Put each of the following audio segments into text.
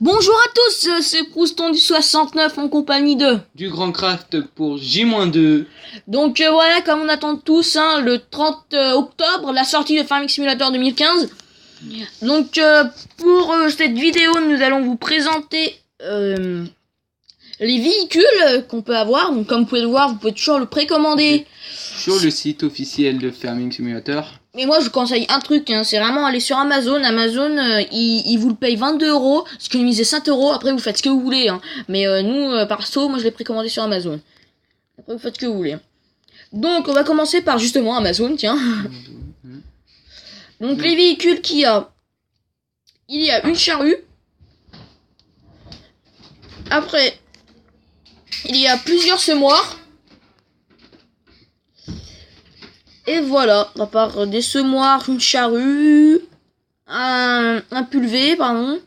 Bonjour à tous, c'est Prouston du 69 en compagnie de... Du Grand Craft pour J-2. Donc voilà, comme on attend tous, le 30 octobre, la sortie de Farming Simulator 2015. Donc pour cette vidéo, nous allons vous présenter les véhicules qu'on peut avoir. Donc comme vous pouvez le voir, vous pouvez toujours le précommander. Sur le site officiel de Farming Simulator. Mais moi je vous conseille un truc, c'est vraiment aller sur Amazon. Amazon, il vous le paye 22€, ce qui est 5€. Après vous faites ce que vous voulez. Mais nous, perso, moi je l'ai précommandé sur Amazon. Après vous faites ce que vous voulez. Donc on va commencer par justement Amazon, tiens. Donc les véhicules qu'il y a. Il y a une charrue. Après, il y a plusieurs semoirs. Et voilà, à part des semoirs, une charrue, un pulvé, pardon.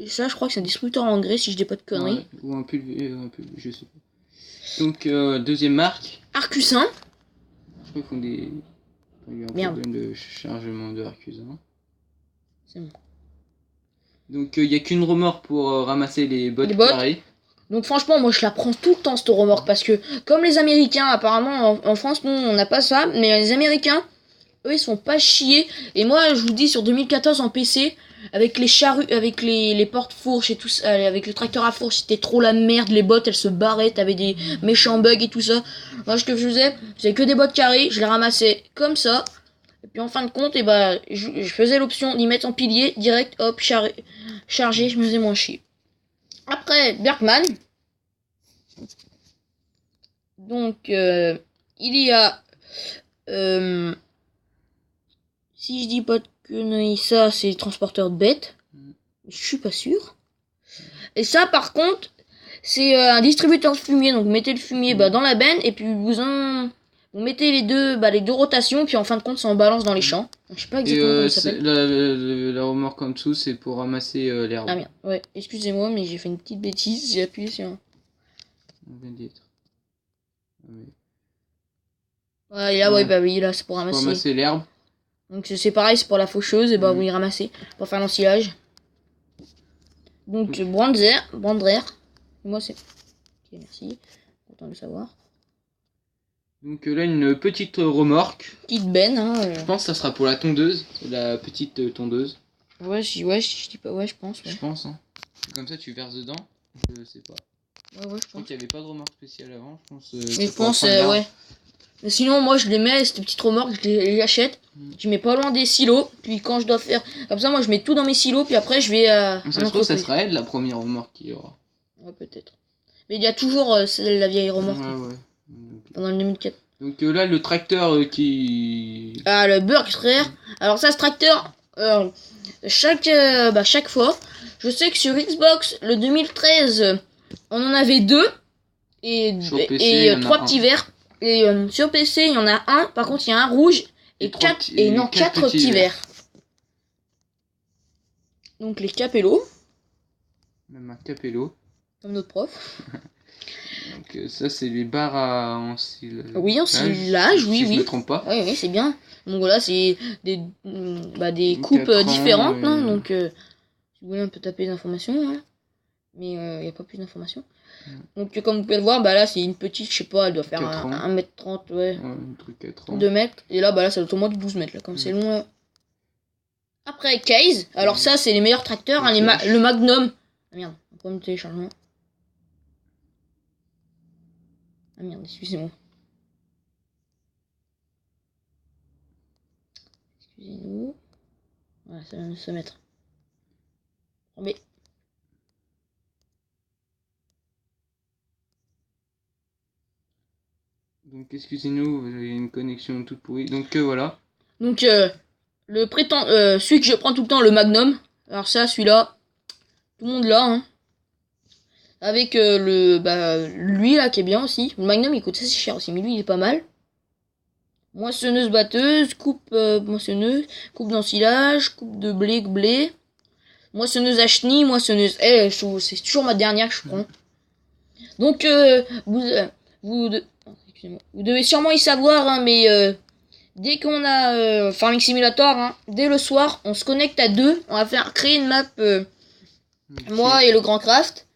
Et ça, je crois que c'est un distributeur engrais, si je dis pas de conneries. Ouais, ou un pulvé, je sais pas. Donc, deuxième marque. Arcusin. Je crois qu'ils font des... Il y a un problème de chargement de Arcusin. C'est bon. Donc, il n'y a qu'une remorque pour ramasser les bottes carrées. Donc franchement, moi je la prends tout le temps cette remorque parce que comme les Américains, apparemment en France, nous on n'a pas ça, mais les Américains, eux ils sont pas chiés. Et moi je vous dis sur 2014 en PC, avec les charrues, avec les porte-fourches et tout ça, avec le tracteur à fourche, c'était trop la merde, les bottes elles se barraient, t'avais des méchants bugs et tout ça. Moi ce que je faisais que des bottes carrées, je les ramassais comme ça. Et puis en fin de compte, je faisais l'option d'y mettre en pilier, direct, hop, chargé, je me faisais moins chier. Après, Berkman. Donc, il y a... si je dis pas de conneries, ça, c'est le transporteur de bêtes. Je suis pas sûr. Et ça, par contre, c'est un distributeur de fumier. Donc, vous mettez le fumier dans la benne et puis vous mettez les deux rotations. Puis en fin de compte, ça en balance dans les champs. Donc, je sais pas exactement comment ça s'appelle. La remorque en dessous, c'est pour ramasser l'herbe. Ah merde, ouais, excusez-moi, mais j'ai fait une petite bêtise. J'ai appuyé sur... On vient d'y être. Ouais, là, oui, là, c'est pour ramasser. Pour ramasser l'herbe. Donc c'est pareil, c'est pour la faucheuse, et vous y ramassez pour faire l'ensilage. Donc Brandrer. Moi c'est... Ok, merci. Content de le savoir. Donc là, une petite remorque. Petite benne, Je pense que ça sera pour la tondeuse. La petite tondeuse. Ouais, je dis pas, ouais, je pense. Ouais. Je pense, Comme ça, tu verses dedans. Je sais pas. Ouais, je pense qu'il n'y avait pas de remorque spéciale avant. Mais je pense, ouais. Mais sinon, moi, je les mets, cette petite remorque, je les achète. Je mets pas loin des silos. Puis quand je dois faire... Comme ça, moi, je mets tout dans mes silos. Puis après, je vais à... Ça se trouve, ça sera elle, la première remorque qu'il y aura. Ouais, peut-être. Mais il y a toujours la vieille remorque. Ouais. Pendant le 2004. Donc là, le tracteur qui... Ah, le Berkshire. Alors ça, ce tracteur... chaque fois, je sais que sur Xbox, le 2013, on en avait deux. Et 3 petits verts. Et sur PC, il y en a un. Par contre, il y a un rouge et 4 petits verts. Donc les Capello. Même un Capello. Comme notre prof. Donc ça, c'est les barres à ensilage. Oui, ensilage, oui. Si je me trompe pas. Oui, c'est bien. Donc voilà, c'est des coupes différentes. Donc si vous voulez, on peut taper les informations. Mais il n'y a pas plus d'informations. Donc comme vous pouvez le voir, là c'est une petite, je sais pas, elle doit faire 1m30, ouais. Un truc à 30. 2 mètres. Et là, ça doit au moins de 12 mètres, là, comme c'est long. Après, Case. Alors ça, c'est les meilleurs tracteurs, le Magnum. Ah merde, un problème de téléchargement. Ah merde, excusez-moi. Excusez-nous. Voilà, ça va se mettre. Mais... Donc excusez-nous, vous avez une connexion toute pourrie. Donc voilà. Donc celui que je prends tout le temps, le Magnum. Alors ça, celui-là, tout le monde l'a. Avec lui là qui est bien aussi. Le Magnum il coûte assez cher aussi, mais lui il est pas mal. Moissonneuse batteuse, coupe moissonneuse, coupe d'ensilage, coupe de blé, moissonneuse à chenilles, moissonneuse. C'est toujours ma dernière que je prends. Donc vous devez sûrement y savoir, mais dès qu'on a Farming Simulator, dès le soir, on se connecte à deux. On va créer une map moi et le Grand Craft,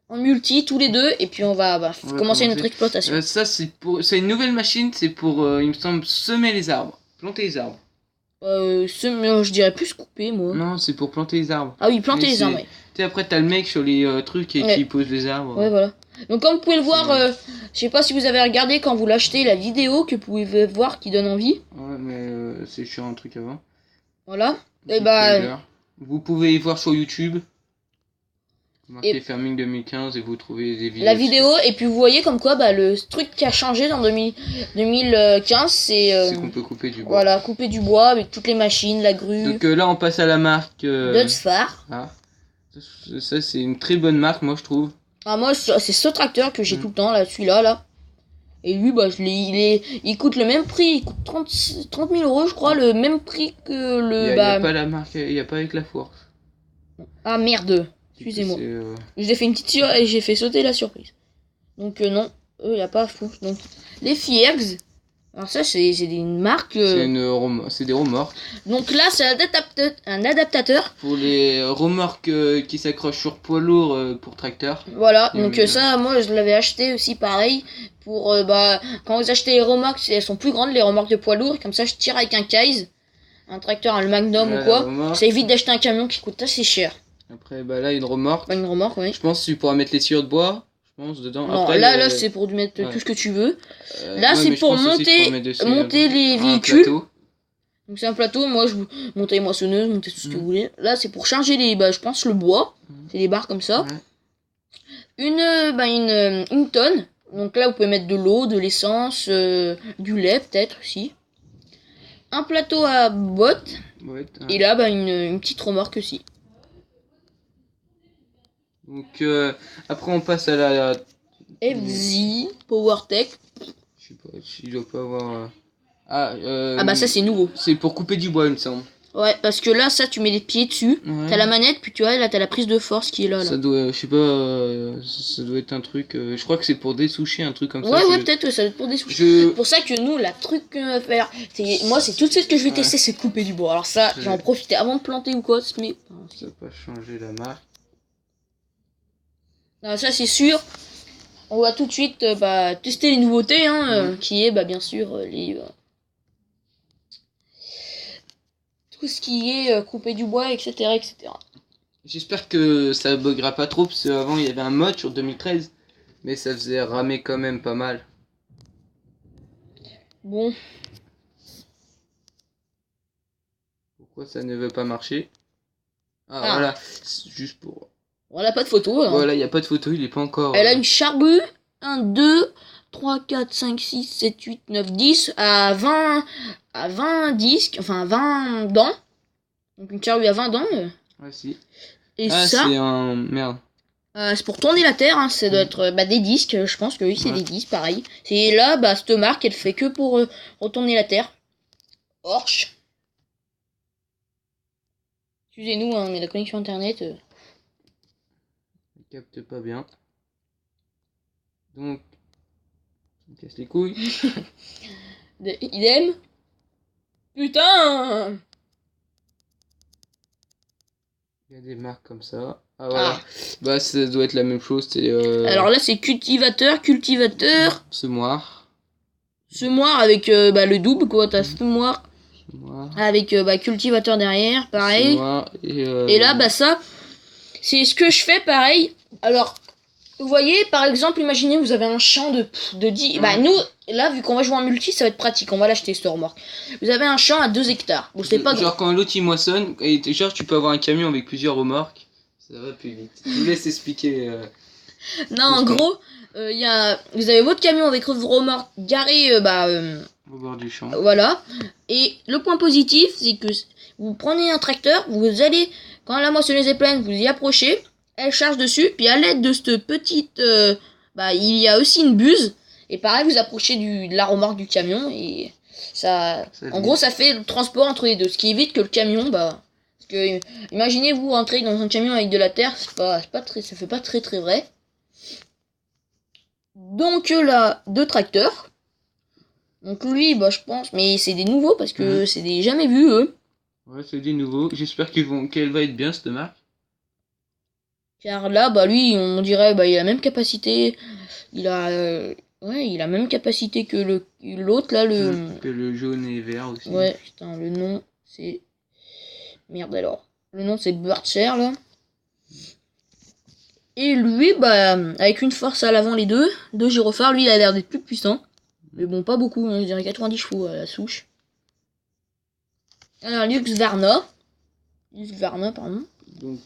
en multi tous les deux, et puis on va commencer notre exploitation. Ça c'est une nouvelle machine, c'est pour, il me semble, semer les arbres, planter les arbres. Je dirais plus couper, moi. Non, c'est pour planter les arbres. Ah oui, planter les arbres, ouais. Tu sais, après t'as le mec sur les trucs et qui pose les arbres. Ouais, voilà. Donc comme vous pouvez le voir, je sais pas si vous avez regardé quand vous l'achetez, la vidéo que vous pouvez voir qui donne envie. Ouais, mais c'est sur un truc avant. Voilà. Et vous pouvez y voir sur YouTube. Marquez Farming 2015 et vous trouvez des vidéos. La vidéo, et puis vous voyez comme quoi le truc qui a changé en 2015, c'est qu'on peut couper du bois. Voilà, couper du bois avec toutes les machines, la grue. Donc là on passe à la marque Dudsfar. Ah. Ça c'est une très bonne marque, moi je trouve. Ah, moi c'est ce tracteur que j'ai tout le temps, là, celui-là, là. Et lui, il coûte le même prix, il coûte 30 000 €, je crois, le même prix que le... Il n'y a pas la marque, il n'y a pas avec la force. Ah merde, excusez-moi. J'ai fait une petite et j'ai fait sauter la surprise. Donc non, il n'y a pas à fou. Donc les Fiergs, alors ça c'est une marque... C'est des remorques. Donc là c'est un adaptateur. Pour les remorques qui s'accrochent sur poids lourd pour tracteur. Voilà, donc ça moi je l'avais acheté aussi pareil. Pour quand vous achetez les remorques, elles sont plus grandes les remorques de poids lourd. Comme ça je tire avec un Kais, un tracteur, le Magnum ou quoi. Ça évite d'acheter un camion qui coûte assez cher. Après là une remorque. Une remorque, oui. Je pense que tu pourras mettre les sciures de bois. Dedans. Non, après, là c'est pour mettre tout ce que tu veux. Là c'est pour monter les véhicules. Donc c'est un plateau, moi je monter les moissonneuses, monter tout ce que vous voulez. Là c'est pour charger je pense le bois. C'est des barres comme ça. Une tonne. Donc là vous pouvez mettre de l'eau, de l'essence, du lait peut-être aussi. Un plateau à bottes. Et là une petite remorque aussi. Donc après on passe à la FZ PowerTech. Je sais pas, il doit pas avoir. Ça c'est nouveau. C'est pour couper du bois il me semble. Ouais, parce que là ça tu mets les pieds dessus, t'as la manette, puis tu vois là t'as la prise de force qui est là. Ça doit, je sais pas, ça doit être un truc. Je crois que c'est pour dessoucher un truc comme ça. Ouais peut-être ça doit être pour dessoucher. C'est pour ça que nous la truc qu'on va faire, moi c'est tout de suite que je vais tester, c'est couper du bois. Alors ça, je vais en profiter avant de planter ou quoi, mais ça va pas changer la marque. Non, ça c'est sûr. On va tout de suite tester les nouveautés, qui est bien sûr tout ce qui est couper du bois, etc. etc. J'espère que ça buggera pas trop, parce qu'avant il y avait un mode sur 2013, mais ça faisait ramer quand même pas mal. Bon. Pourquoi ça ne veut pas marcher? Voilà, juste pour... Voilà, pas de photo. Hein. Voilà, il n'y a pas de photo, il est pas encore... Elle a une charrue, 1, 2, 3, 4, 5, 6, 7, 8, 9, 10, à 20 disques, enfin 20 dents. Donc une charrue à 20 dents. Ouais, si. Et ça... c'est un... Merde. C'est pour tourner la terre, ça doit être des disques, je pense que oui, c'est des disques, pareil. C'est là, cette marque, elle fait que pour retourner la terre. Orch. Excusez-nous, mais la connexion internet... capte pas bien. Donc, ça me casse les couilles. Idem. Putain. Il y a des marques comme ça. Voilà. Ça doit être la même chose. Alors là, c'est cultivateur. Semoir. Semoir avec le double, quoi. T'as semoir. Avec cultivateur derrière, pareil. Semoir et là, ça, c'est ce que je fais, pareil. Alors, vous voyez, par exemple, imaginez vous avez un champ de 10... nous, là, vu qu'on va jouer en multi, ça va être pratique. On va l'acheter, ce remorque. Vous avez un champ à 2 hectares. Bon, c'est pas genre, quand l'autre, il moissonne, et genre, tu peux avoir un camion avec plusieurs remorques. Ça va plus vite. Je vous laisse expliquer. Non, en gros, vous avez votre camion avec votre remorque garé au bord du champ. Voilà. Et le point positif, c'est que vous prenez un tracteur, vous allez, quand la moissonneuse est pleine, vous y approchez, elle charge dessus, puis à l'aide de cette petite... il y a aussi une buse, et pareil, vous approchez de la remorque du camion, et ça... En gros, ça fait le transport entre les deux, ce qui évite que le camion... parce que, imaginez vous rentrer dans un camion avec de la terre, ça fait pas très très vrai. Donc là, 2 tracteurs. Donc lui, je pense, mais c'est des nouveaux parce que c'est des jamais vus eux. Ouais, c'est des nouveaux. J'espère qu'elle va être bien cette marque. Car là, bah lui, on dirait, bah il a la même capacité. Il a, ouais, il a la même capacité que l'autre là, le. Que le jaune et vert aussi. Ouais, putain, le nom c'est. Merde alors. Le nom c'est Burcher là. Et lui, bah, avec une force à l'avant les deux gyrophares, lui il a l'air d'être plus puissant. Mais bon, pas beaucoup, hein, je dirais 90 chevaux à la souche. Alors, Lux Varna, pardon. Donc,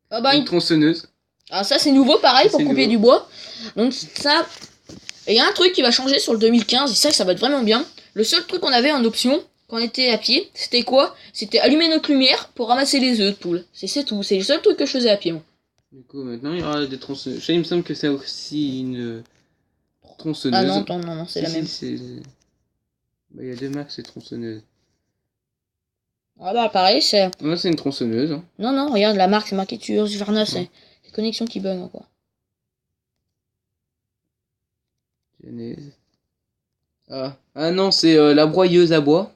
Ah bah, une tronçonneuse. Ah, ça c'est nouveau, pareil, Ça, pour couper nouveau. du bois. Donc ça, il y a un truc qui va changer sur le 2015, et ça va être vraiment bien. Le seul truc qu'on avait en option, quand on était à pied, c'était quoi? C'était allumer notre lumière pour ramasser les œufs de poule. C'est tout, c'est le seul truc que je faisais à pied, moi. Du coup, maintenant, il y aura des tronçonneuses. Ça, il me semble que c'est aussi une tronçonneuse. Ah non, c'est la même. Bah, il y a deux marques, c'est tronçonneuse. Ah bah pareil, c'est... Moi, c'est une tronçonneuse. Hein. Non, regarde, la marque, c'est marqué dessus, Husqvarna, c'est les connexions qui bug encore. Genèse. Ah non, c'est la broyeuse à bois.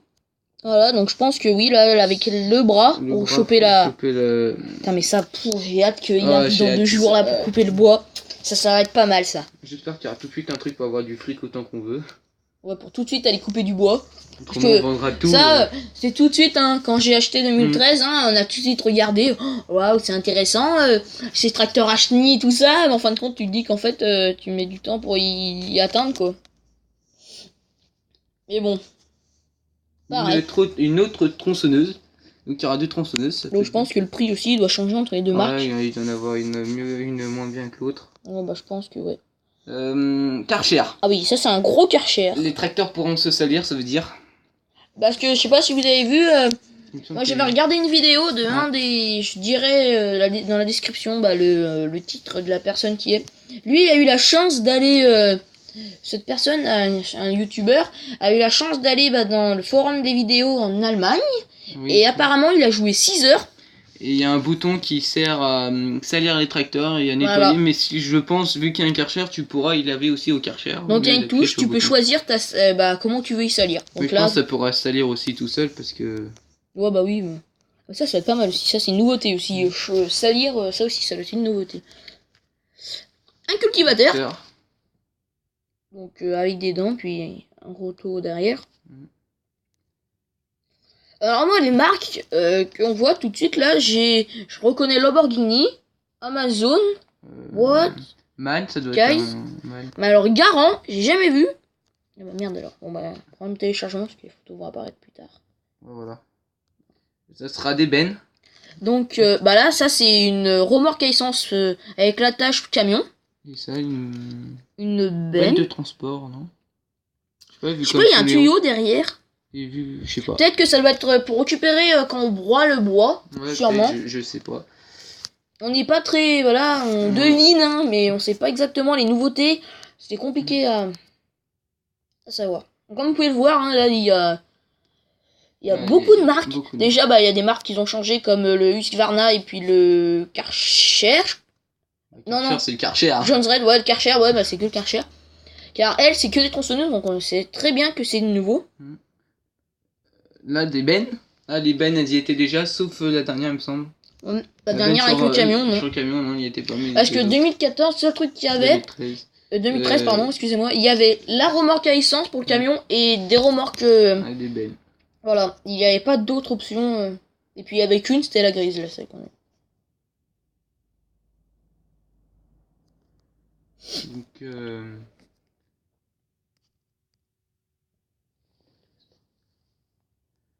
Voilà, donc je pense que oui, là, avec le bras, pour choper la... Putain, mais ça, j'ai hâte qu'il arrive dans 2 jours, là, pour couper le bois. Ça va être pas mal, ça. J'espère qu'il y aura tout de suite un truc pour avoir du fric autant qu'on veut. Ouais, pour tout de suite aller couper du bois. Autrement, on vendra tout. Ça, c'est tout de suite, hein, quand j'ai acheté 2013, hein, on a tout de suite regardé, waouh, c'est intéressant, ces tracteurs à chenilles, tout ça, mais en fin de compte, tu te dis qu'en fait, tu mets du temps pour y atteindre, quoi. Mais bon. Pareil. Une autre tronçonneuse. Donc il y aura deux tronçonneuses. Donc je pense que le prix aussi doit changer entre les deux marques. Il doit en avoir une mieux, une moins bien que l'autre. Ouais, bah je pense que ouais. Karcher. Ah oui, ça c'est un gros Karcher. Les tracteurs pourront se salir, ça veut dire. Parce que je sais pas si vous avez vu, moi j'avais regardé une vidéo de un des, je dirais dans la description, bah, le titre de la personne qui est. Lui il a eu la chance d'aller, cette personne, un youtubeur, a eu la chance d'aller dans le forum des vidéos en Allemagne. Oui, et apparemment il a joué 6 heures. Et il y a un bouton qui sert à salir les tracteurs et à nettoyer, voilà. Mais si je pense, vu qu'il y a un Karcher, tu pourras y laver aussi au Karcher. Donc il y a une touche, tu peux choisir comment tu veux y salir. Donc je pense que ça pourra salir aussi tout seul parce que... Ouais bah oui, ça va être pas mal aussi, ça c'est une nouveauté aussi. Salir, ça aussi, ça c'est une nouveauté. Un cultivateur. Donc avec des dents, puis un gros taux derrière. Alors moi les marques qu'on voit tout de suite là, je reconnais Lamborghini, Amazon, What, Man, ça doit Guys. être Man. Mais alors Garant, j'ai jamais vu. Ah bah merde alors, bon bah prends le téléchargement parce que les photos vont apparaître plus tard. Voilà. Ça sera des bennes. Donc bah là ça c'est une remorque à essence avec l'attache camion. Et ça une benne de transport, non? Je sais pas, il y a un tuyau derrière. Je sais pas. Peut-être que ça doit être pour récupérer quand on broie le bois, ouais, sûrement. Je sais pas. On n'est pas très, voilà, on devine, hein, mais on sait pas exactement les nouveautés. C'est compliqué à savoir. Donc, comme vous pouvez le voir, hein, là, il y a beaucoup de marques. Déjà, bah, il y a des marques qui ont changé, comme le Husqvarna et puis le Karcher. Non, c'est le Karcher. Jones Red, ouais, le Karcher, ouais, bah, c'est que le Karcher. Car elle, c'est que des tronçonneuses, donc on sait très bien que c'est nouveau. Là, des bennes. Ah, les bennes, elles y étaient déjà, sauf la dernière, il me semble. La dernière avec le camion, non. Sur le camion, non, il n'y était pas. Parce que 2014, seul truc qu'il y avait... 2013, pardon, excusez-moi. Il y avait la remorque à essence pour le camion et des remorques... des bennes. Voilà, il n'y avait pas d'autres options. Et puis il y avait qu'une, c'était la grise, là, c'est qu'on est.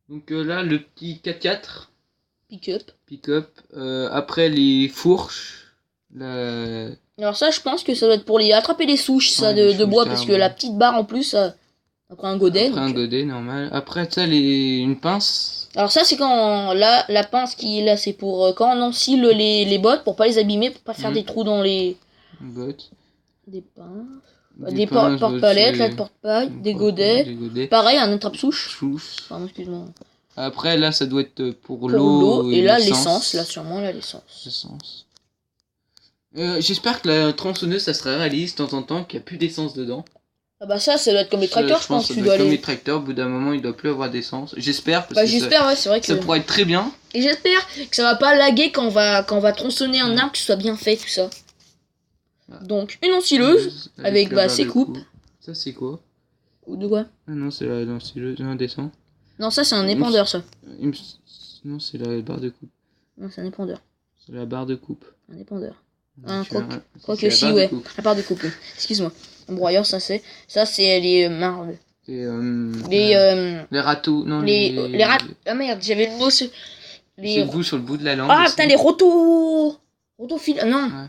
Donc là, le petit 4x4. Pick-up. Après les fourches. Alors ça, je pense que ça doit être pour attraper les souches, ça, de bois, parce que la petite barre en plus, après un godet. Après un godet, normal. Après ça, une pince. Alors ça, c'est quand la pince qui est là, c'est pour quand on ensile les bottes, pour pas les abîmer, pour pas faire des trous dans les bottes. Des pinces. Des porte-palettes, là, de porte-paille, des godets. Pareil, un attrape-souche. Pardon, excuse-moi. Après, là, ça doit être pour l'eau. Et là, l'essence. Là, sûrement, là, l'essence. J'espère que la tronçonneuse, ça sera réaliste de temps en temps, qu'il n'y a plus d'essence dedans. Ah bah ça doit être comme les tracteurs, je pense. Ça doit être comme les tracteurs, au bout d'un moment, il doit plus avoir d'essence. J'espère, parce bah que j'espère, ouais, c'est vrai que... ça pourrait être très bien. Et j'espère que ça va pas laguer quand on va tronçonner un arbre, que ce soit bien fait, tout ça. Donc, une ensileuse, avec bah, ses coupes. Ça, c'est quoi? Ou de quoi? Ah non, c'est l'ensileuse, indécent. Non, ça, c'est un épandeur, ça. Non, c'est la barre de coupe. Non, c'est un épandeur. C'est la barre de coupe. Un épandeur. Quoi que la si, barre ouais. de coupe. La barre de coupe, oui. Excuse-moi. Un broyeur, ça, c'est les mardes. Les râteaux, non, les râteaux. Ah merde, j'avais le mot sur... sur le bout de la langue. Ah, putain, les rotofil... Non. Ouais.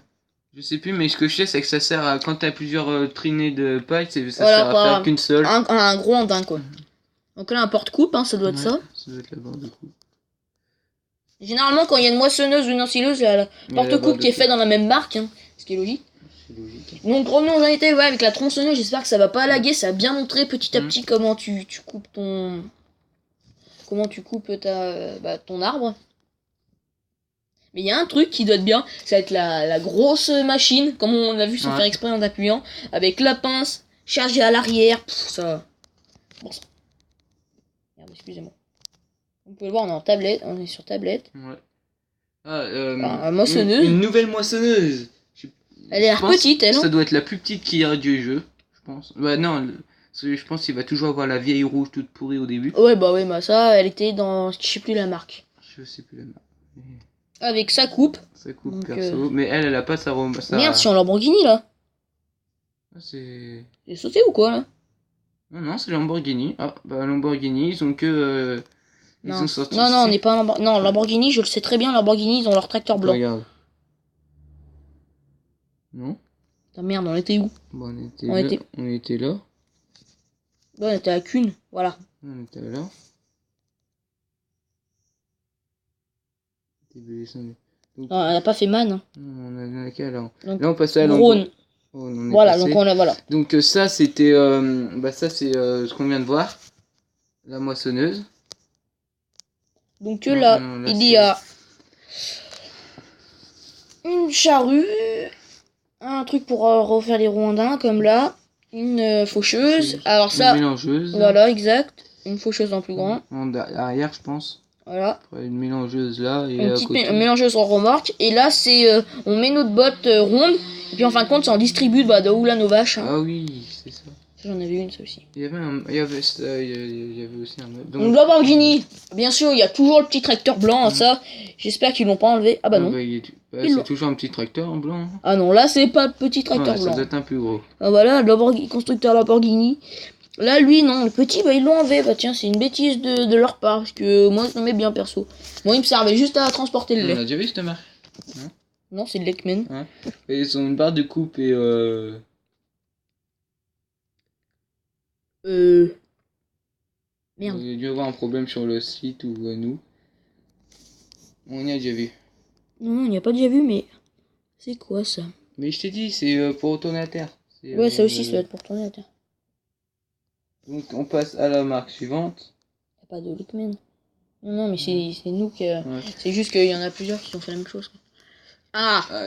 Je sais plus, mais ce que je sais, c'est que ça sert à... Quand t'as plusieurs traînées de paille, ça voilà, sert à faire qu'une seule. Un gros andin, quoi. Donc là, un porte-coupe, hein, ça doit être ça. Ça doit être la barre de coupe. Généralement, quand il y a une moissonneuse ou une ensileuse, il y a la porte-coupe qui est faite dans la même marque, hein, ce qui est logique. C'est logique. Donc revenons aux invités, ouais, avec la tronçonneuse, j'espère que ça va pas laguer, ça va bien montrer petit à petit comment tu coupes ton... Comment tu coupes ton arbre. Mais il y a un truc qui doit être bien, ça va être la grosse machine, comme on l'a vu sans faire exprès en appuyant, avec la pince, chargée à l'arrière, ça... Bon, ça... Merde, excusez-moi. Vous pouvez le voir, on est sur tablette. Ouais. Moissonneuse. Une nouvelle moissonneuse. Elle est l'air petite, elle. Ça doit être la plus petite qu'il y a du jeu, je pense. Bah non, je pense qu'il va toujours avoir la vieille rouge toute pourrie au début. Ouais, bah ça, elle était dans, je sais plus la marque. Je sais plus la marque. Avec sa coupe. Sa coupe perso, mais elle a pas sa... Merde, c'est en Lamborghini, là. Ah, c'est sauté ou quoi, là? Non, c'est Lamborghini. Ah, bah Lamborghini, ils ont que... Ils ont sorti... Non, on n'est pas Lamborghini. Non, Lamborghini, je le sais très bien, Lamborghini, ils ont leur tracteur blanc. Regarde. Non? Ah merde, on était où? Bon, on était là. Bon, on était à Cune, voilà. On était là. Donc, on n'a pas fait Man. Non, on a qu'à là. Donc, là, on passait à Rhône. Voilà, donc on a, voilà. Donc ça, c'était... ça, c'est ce qu'on vient de voir. La moissonneuse. Donc là, il y a une charrue, un truc pour refaire les rondins, comme là, une faucheuse. Alors ça... Une mélangeuse. Voilà, exact. Une faucheuse en plus grand. En arrière, je pense. Voilà. Une mélangeuse là et une petite mélangeuse en remorque. Et là, c'est on met notre botte ronde. Et puis en fin de compte, ça en distribue de Oula nos vaches. Hein. Ah oui, c'est ça. J'en avais une, ça aussi. Il y avait aussi un autre. Donc Lamborghini. Bien sûr, il y a toujours le petit tracteur blanc, ça. J'espère qu'ils l'ont pas enlevé. Ah bah non. C'est toujours un petit tracteur en blanc. Ah non, là, c'est pas le petit tracteur blanc. Ça doit être un plus gros. Ah voilà, constructeur Lamborghini. Là, lui, non, le petit, bah, ils l'ont enlevé. Bah, tiens, c'est une bêtise de leur part. Parce que moi, je l'aimais bien, perso. Moi, il me servait juste à transporter le lait. On a déjà vu cette marque? Non, c'est le Lekman. Ouais. Et ils ont une barre de coupe et Merde. Il y a dû avoir un problème sur le site ou à nous. On y a déjà vu. Non, on n'y a pas déjà vu, mais... C'est quoi, ça? Mais je t'ai dit, c'est pour retourner à terre. Ouais, ça aussi, ça doit être pour retourner à terre. Donc on passe à la marque suivante. Y a pas de Lekman. Non, mais c'est nous qui... C'est juste qu'il y en a plusieurs qui ont fait la même chose.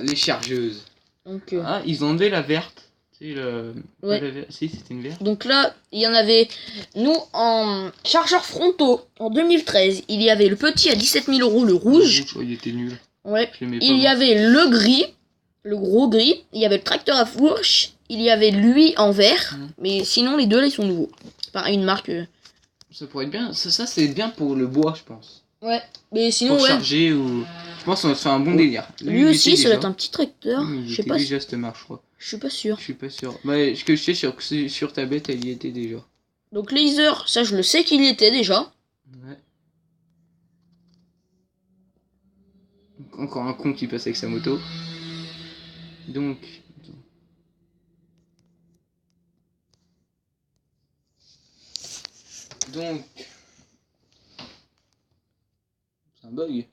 Les chargeuses. Donc, ils ont enlevé la verte. C'est ouais. Si, c'était une verte. Donc là, il y en avait... Nous, en chargeurs frontaux, en 2013, il y avait le petit à 17 000 €, le rouge. Il était nul. Ouais. Il y avait le gris, le gros gris. Il y avait le tracteur à fourche. Il y avait lui en vert. Mais sinon, les deux là, ils sont nouveaux. Pareil, une marque... Ça pourrait être bien. Ça c'est bien pour le bois, je pense. Ouais. Mais sinon, pour charger ou... Je pense qu'on fait un bon délire. Lui aussi, ça doit être un petit tracteur. Je sais pas. Déjà cette marque, je crois. Je suis pas sûr. Je suis pas sûr. Mais ce que je sais, sur tablette, elle y était déjà. Donc laser, ça je le sais qu'il y était déjà. Ouais. Encore un con qui passe avec sa moto. Donc... C'est un bug.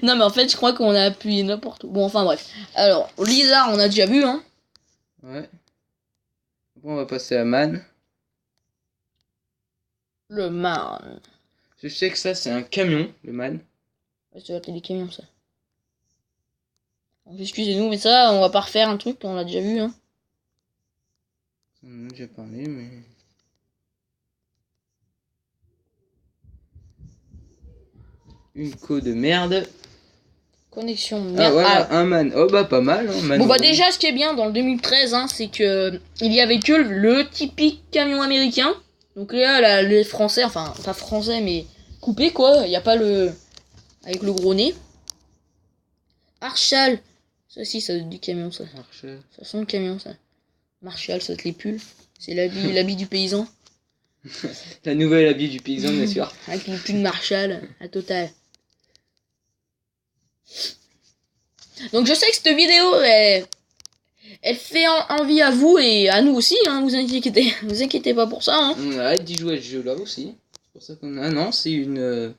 Non mais en fait je crois qu'on a appuyé n'importe où. Bon enfin bref. Alors, Lizard on a déjà vu hein. Ouais. Bon, on va passer à Man. Le Man. Je sais que ça c'est un camion, le Man. Ouais, ça va être des camions ça. Donc, excusez-nous mais ça on va pas refaire un truc qu'on a déjà vu hein. On en a déjà parlé, mais... Une co de merde. Connexion merde. Ah voilà, un man. Oh bah pas mal. Hein, bon bah déjà, ce qui est bien dans le 2013, hein, c'est que il y avait que le typique camion américain. Donc là, les Français, enfin pas français, mais coupé quoi. Il y a pas le avec le gros nez. Marshall. Ça aussi, ça du camion ça. Marshall. Ça sent le camion ça. Marshall, ça te les pulls. C'est l'habit du paysan. La nouvelle habit du paysan, bien sûr. Avec le pull Marshall, à total. Donc je sais que cette vidéo, elle fait envie à vous et à nous aussi, hein, vous inquiétez pas pour ça. Hein. On arrête d'y jouer à ce jeu-là aussi. C'est pour ça qu'on a... Ah non, c'est une...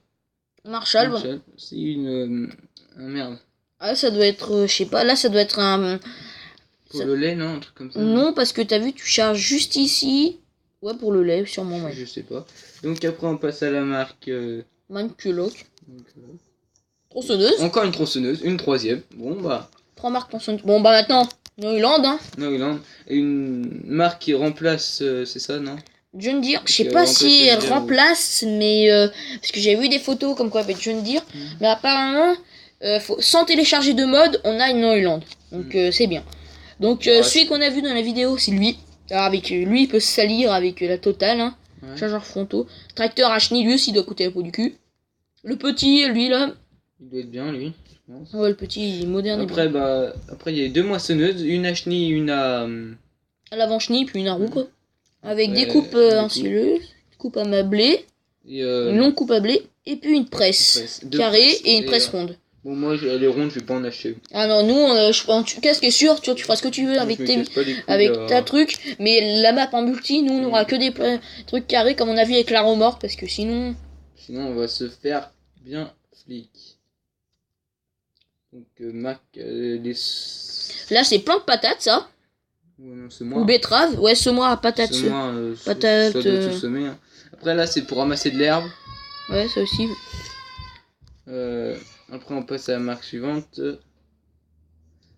Marshall. Marshall. C'est une... merde. Ah, ça doit être, je sais pas, là ça doit être un... Pour le lait, non? Un truc comme ça. Non, parce que t'as vu, tu charges juste ici. Ouais, pour le lait, sûrement, ouais. Je sais pas. Donc après, on passe à la marque... Manculok. Tronçonneuse. Encore une tronçonneuse, une troisième. Bon bah... 3 marques tronçonneuses. Bon bah maintenant, Neuland, hein. Neuland. Et une marque qui remplace, c'est ça, non? John Deere, je sais pas si elle remplace, mais... parce que j'ai vu des photos comme quoi avec John Deere. Mais apparemment, sans télécharger de mode, on a une Neuland. Donc c'est bien. Donc celui qu'on a vu dans la vidéo, c'est lui. Alors avec lui, il peut se salir avec la totale, hein. Ouais. Chargeur frontaux. Tracteur à chenille, lui aussi, il doit coûter la peau du cul. Le petit, lui, là... Il doit être bien, lui, je pense. Ouais, le petit, il est moderne. Après, après, il y a 2 moissonneuses. Une à chenille, une à... À l'avant-chenille, puis une à roue, quoi. Avec des coupes ancilleuses, coupe à blé, une longue coupe à blé, et puis une presse carrée et une presse ronde. Bon, moi, les rondes, je vais pas en acheter. Ah non, nous, en tout cas, ce qui est sûr, tu feras ce que tu veux avec ta truc, mais la map en multi, nous, on aura que des trucs carrés comme on a vu avec la remorque, parce que sinon... Sinon, on va se faire bien flic. Donc, Mac, les... Là, c'est plein de patates, ça. Ouais, non, semoir. Ou betterave, ouais, semoir à patates. Patates. Hein. Après, là, c'est pour ramasser de l'herbe. Ouais, ça aussi. Après, on passe à la marque suivante.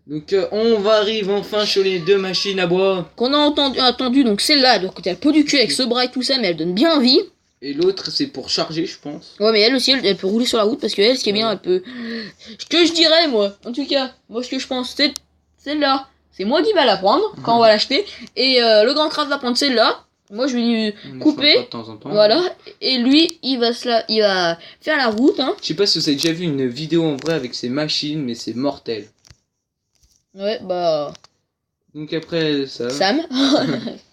Donc, on arrive enfin sur les 2 machines à bois. Qu'on a attendu, donc celle-là, elle doit coûter la peau du cul avec ce bras et tout ça, mais elle donne bien envie. Et l'autre, c'est pour charger, je pense. Ouais, mais elle aussi, elle peut rouler sur la route parce que elle, ce qui est bien, elle peut... Ce que je dirais, moi, en tout cas, moi, ce que je pense, c'est celle-là. C'est moi qui va la prendre quand on va l'acheter. Et le grand craft va prendre celle-là. Moi, je vais lui couper. De temps en temps, voilà. Et lui, il va faire la route. Hein. Je sais pas si vous avez déjà vu une vidéo en vrai avec ces machines, mais c'est mortel. Ouais, bah... Donc après ça... Sam.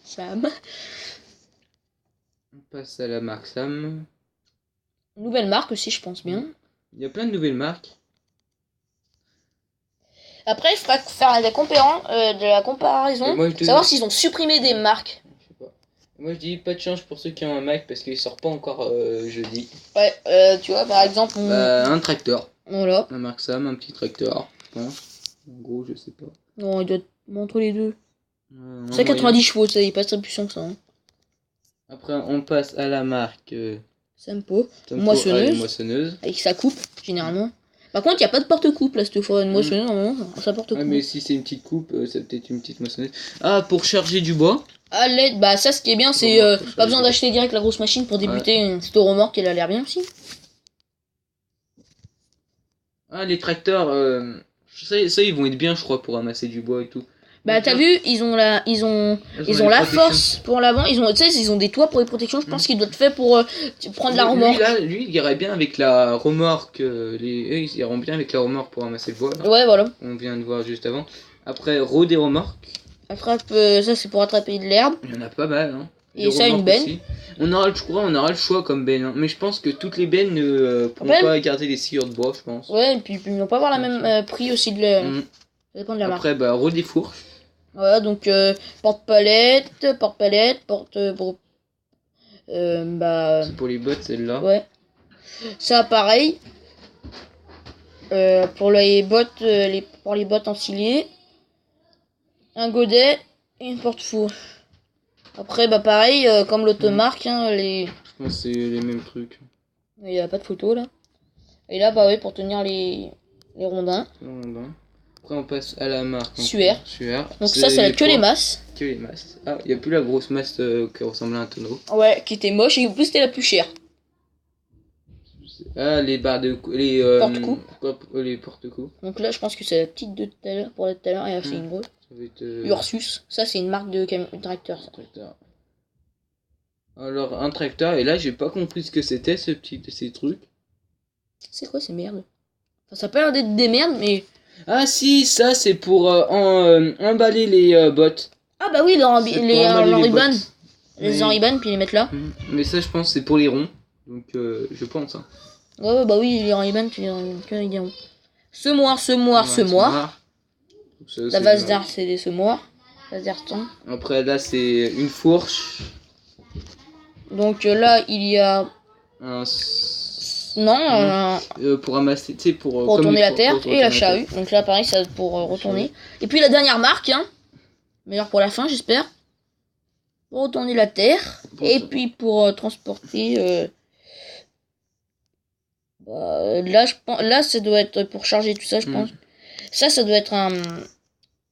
Sam. On passe à la marque Sam. Nouvelle marque aussi, je pense bien. Il y a plein de nouvelles marques. Après, il faudra faire de la comparaison. Savoir s'ils ont supprimé des marques. Je sais pas. Moi, je dis pas de chance pour ceux qui ont un Mac parce qu'il sort pas encore jeudi. Ouais, tu vois, par exemple... un tracteur. Voilà. La marque Sam, un petit tracteur, je pense. En gros, je sais pas. Non, il doit être entre les deux. C'est 90 chevaux, ça, il est pas très puissant que ça. Hein. Après, on passe à la marque... Sempo. Moissonneuse. Avec sa coupe, généralement. Par contre, il n'y a pas de porte-coupe là, cette fois. Une moissonneuse, normalement, ça porte-coupe. Ah, mais si c'est une petite coupe, c'est peut-être une petite moissonneuse. Ah, pour charger du bois. Ah, l'aide, bah ça, ce qui est bien, c'est pas besoin d'acheter direct la grosse machine pour débuter. Cette remorque, elle a l'air bien aussi. Ah, les tracteurs, ça, ils vont être bien, je crois, pour ramasser du bois et tout. Bah t'as vu, ils ont la force pour l'avant, ils ont des toits pour les protections, je pense qu'ils doivent être faits pour prendre la remorque. Lui, il irait bien avec la remorque, eux ils iront bien avec la remorque pour ramasser le bois. Là. Ouais, voilà. On vient de voir juste avant. Après, des remorques. Ça c'est pour attraper de l'herbe. Il y en a pas mal, hein. Et ça, une benne. Aussi. On aura le choix comme benne, hein. Mais je pense que toutes les bennes ne pourront pas garder les sciures de bois, je pense. Ouais, et puis ils vont pas avoir la même prix aussi de la... Ça dépend de la marque. Après, des fourches. Voilà, donc porte-palette, c'est pour les bottes, celle-là. Ouais. Ça, pareil. Pour les bottes, enfilées. Un godet et une porte-four. Après, pareil, comme l'automarque, hein, Je pense que c'est les mêmes trucs. Il n'y a pas de photo, là. Et là, oui, pour tenir les rondins. Après, Après on passe à la marque. Suaire. Donc ça c'est que les masses. Que les masses. Ah, il n'y a plus la grosse masse qui ressemblait à un tonneau. Ouais, qui était moche et en plus c'était la plus chère. Ah, les barres de les porte-coups. Les porte-coups. Donc là, je pense que c'est la petite de tout à l'heure pour la tout à l'heure et là c'est une grosse. Ça va être, Ursus, ça c'est une marque de tracteur. Ça. Tracteur. Alors un tracteur et là j'ai pas compris ce que c'était ces trucs. C'est quoi ces merdes? Enfin, ça a pas l'air d'être des merdes mais. Ah si, ça c'est pour emballer les bottes. Ah bah oui, les ribbon. Les ribbon puis les mettre là. Mais ça je pense c'est pour les ronds. Donc je pense. Hein. Ouais bah oui, les ribbon puis les ronds. Semoir. La vase d'art c'est des semoirs. Vase d'arton. Après là c'est une fourche. Donc là il y a. Pour ramasser, tu sais, pour retourner la terre et la charrue. Donc là, pareil, ça pour retourner. Et puis la dernière marque, hein, meilleure pour la fin, j'espère. Pour retourner la terre et puis pour transporter. Là, ça doit être pour charger tout ça, je pense. Ça doit être un.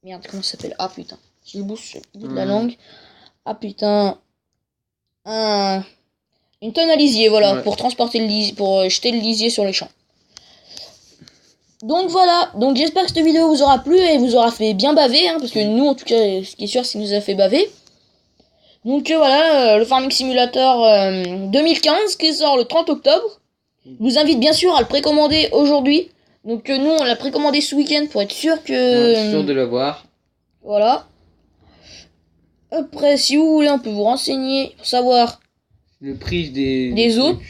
Merde, comment ça s'appelle? Ah putain, j'ai le bouche de la langue. Ah putain, une tonne à lisier, voilà, pour transporter le lisier, pour jeter le lisier sur les champs. Donc voilà, donc j'espère que cette vidéo vous aura plu et vous aura fait bien baver, hein, parce que nous, en tout cas, ce qui est sûr, c'est qu'il nous a fait baver. Donc voilà, le Farming Simulator 2015 qui sort le 30 octobre. Je vous invite bien sûr à le précommander aujourd'hui. Donc nous, on l'a précommandé ce week-end pour être sûr que... sûr de l'avoir. Voilà. Après, si vous voulez, on peut vous renseigner pour savoir... Le prix des autres.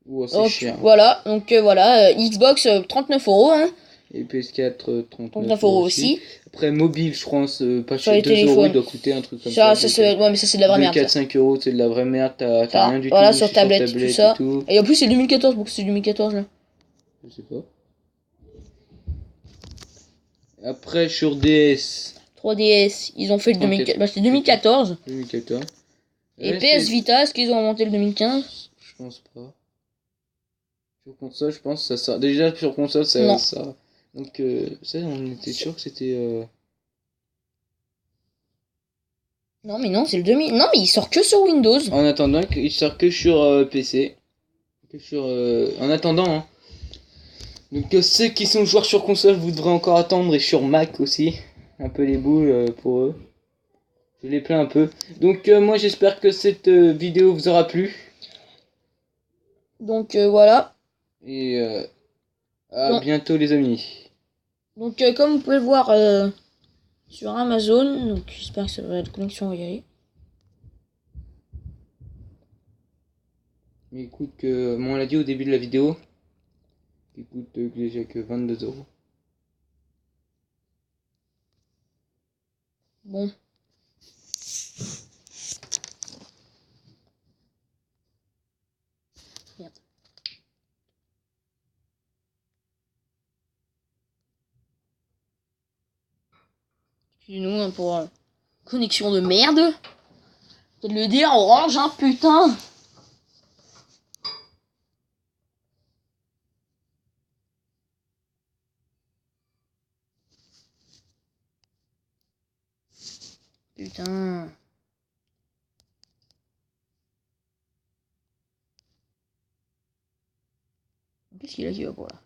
Oh, c'est cher. Voilà, donc voilà, Xbox 39 €. Hein. Et PS4 39 € aussi. Après, mobile, je pense, pas sur cher. 2 €, il doit coûter un truc comme ça. Ouais, mais ça, c'est de la vraie merde. 4-5 €, c'est de la vraie merde. T'as rien du tout. Voilà, sur tablette, tout ça. Et en plus, c'est 2014, donc c'est 2014 là. Je sais pas. Après, sur DS. 3DS, ils ont fait le 2014. Bah, c'est 2014. 2014. Et PS Vita, est-ce qu'ils ont inventé le 2015? Je pense pas. Sur console, je pense que ça sort. Déjà, sur console, ça. Donc, ça, on était sûr que c'était. Non, mais non, c'est le 2000. Non, mais il sort que sur Windows. En attendant, il sort que sur PC. En attendant, hein. Donc, ceux qui sont joueurs sur console, vous devrez encore attendre. Et sur Mac aussi. Un peu les boules pour eux. Je les plains un peu. Donc moi j'espère que cette vidéo vous aura plu. Donc voilà. Et à bientôt les amis. Donc comme vous pouvez le voir sur Amazon, donc j'espère que la connexion va y aller. Mais écoute que on l'a dit au début de la vidéo. Il coûte déjà que 22 €. Bon. Merde. Excusez-nous hein, pour connexion de merde. Peut-être le dire Orange, hein, putain. Putain. Qu'est-ce qu'il a qui va pour là?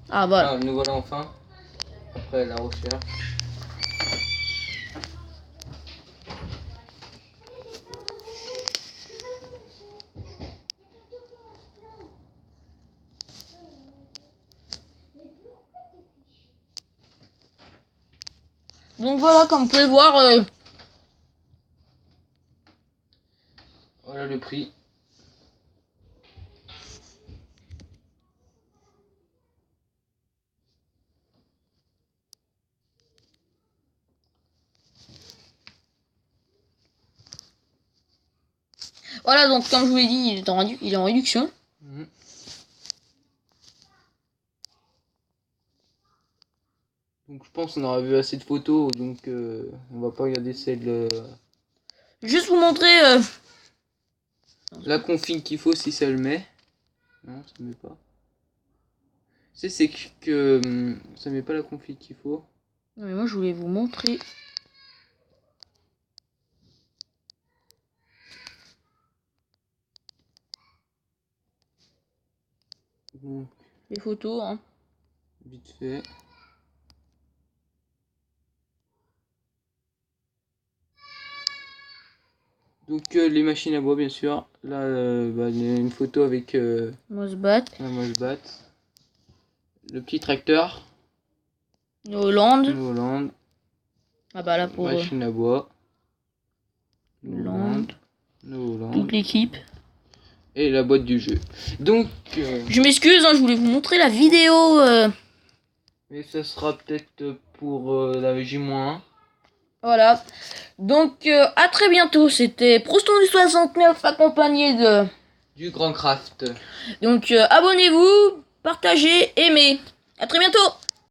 Ah voilà. Ah, nous voilà enfin. Après la recherche. Donc voilà, comme vous pouvez voir. Voilà le prix. Voilà, donc comme je vous l'ai dit, il est en réduction. Donc je pense qu'on aura vu assez de photos, donc on va pas regarder celle. Juste vous montrer La config qu'il faut si ça le met. Non, ça met pas. C'est que ça met pas la config qu'il faut. Non mais moi je voulais vous montrer. Donc, Les photos, hein. vite fait. Donc les machines à bois bien sûr. Là il y a une photo avec Mosbat, un Mosbat. Le petit tracteur. Hollande. New Holland. Ah bah là pour Machine à bois. Hollande. New Holland. Toute l'équipe. Et la boîte du jeu. Donc Je m'excuse, hein, je voulais vous montrer la vidéo. mais ça sera peut-être pour la J-1. Voilà. Donc à très bientôt. C'était Proston du 69 accompagné de. Du Grand Craft. Donc abonnez-vous, partagez, aimez. À très bientôt.